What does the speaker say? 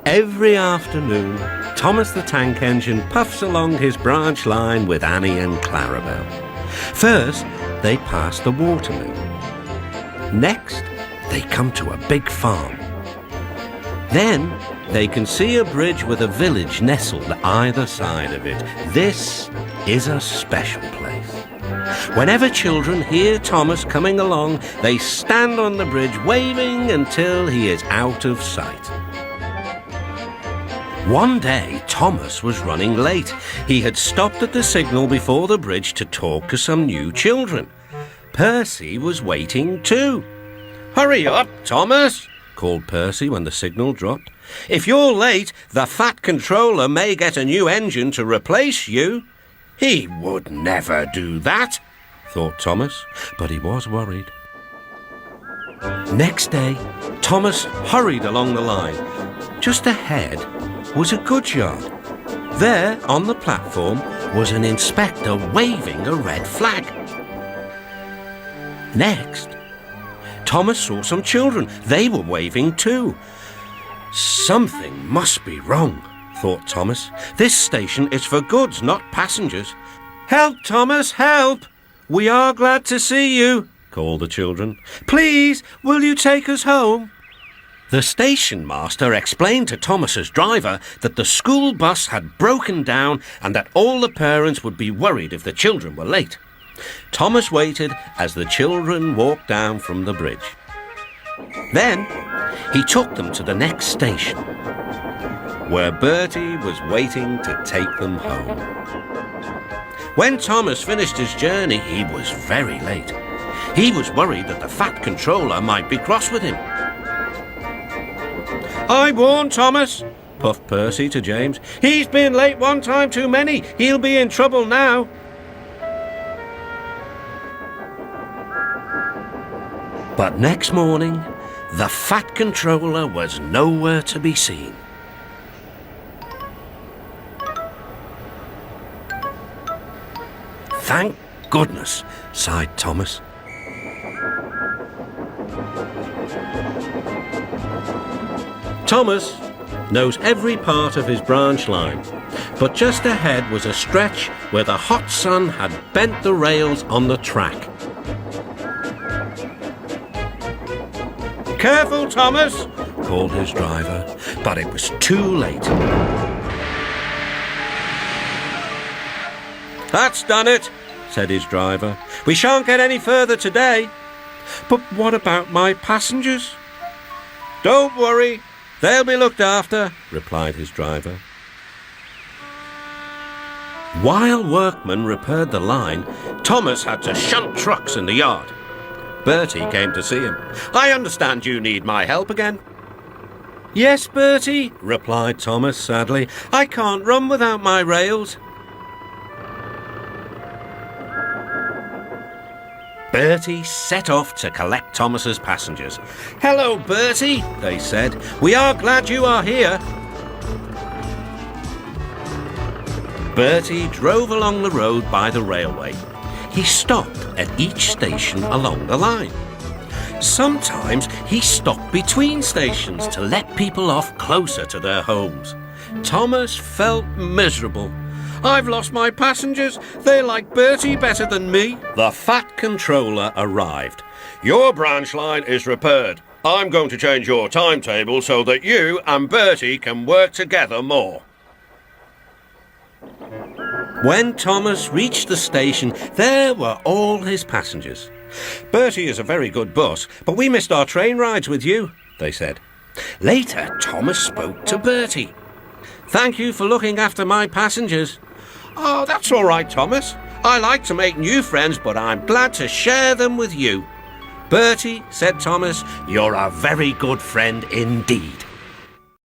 Every afternoon, Thomas the Tank Engine puffs along his branch line with Annie and Clarabel. First, they pass the watermill. Next, they come to a big farm. Then, they can see a bridge with a village nestled either side of it. This is a special place. Whenever children hear Thomas coming along, they stand on the bridge waving until he is out of sight. One day, Thomas was running late. He had stopped at the signal before the bridge to talk to some new children. Percy was waiting too. "Hurry up, Thomas," called Percy when the signal dropped. "If you're late, the Fat Controller may get a new engine to replace you." He would never do that, thought Thomas, but he was worried. Next day, Thomas hurried along the line. Just ahead was a goods yard. There, on the platform, was an inspector waving a red flag. Next, Thomas saw some children. They were waving too. Something must be wrong, thought Thomas. This station is for goods, not passengers. "Help, Thomas, help! We are glad to see you," called the children. "Please, will you take us home?" The station master explained to Thomas's driver that the school bus had broken down and that all the parents would be worried if the children were late. Thomas waited as the children walked down from the bridge. Then he took them to the next station, where Bertie was waiting to take them home. When Thomas finished his journey, he was very late. He was worried that the Fat Controller might be cross with him. "I warned Thomas," puffed Percy to James. "He's been late one time too many. He'll be in trouble now." But next morning, the Fat Controller was nowhere to be seen. "Thank goodness," sighed Thomas. Thomas knows every part of his branch line, but just ahead was a stretch where the hot sun had bent the rails on the track. "Careful, Thomas," called his driver, but it was too late. "That's done it," said his driver. "We shan't get any further today." "But what about my passengers?" "Don't worry, they'll be looked after," replied his driver. While workmen repaired the line, Thomas had to shunt trucks in the yard. Bertie came to see him. "I understand you need my help again." "Yes, Bertie," replied Thomas sadly. "I can't run without my rails." Bertie set off to collect Thomas's passengers. "Hello, Bertie," they said. "We are glad you are here." Bertie drove along the road by the railway. He stopped at each station along the line. Sometimes he stopped between stations to let people off closer to their homes. Thomas felt miserable. "I've lost my passengers. They like Bertie better than me." The Fat Controller arrived. "Your branch line is repaired. I'm going to change your timetable so that you and Bertie can work together more." When Thomas reached the station, there were all his passengers. "Bertie is a very good bus, but we missed our train rides with you," they said. Later, Thomas spoke to Bertie. "Thank you for looking after my passengers." "Oh, that's all right, Thomas. I like to make new friends, but I'm glad to share them with you." "Bertie," said Thomas, "you're a very good friend indeed."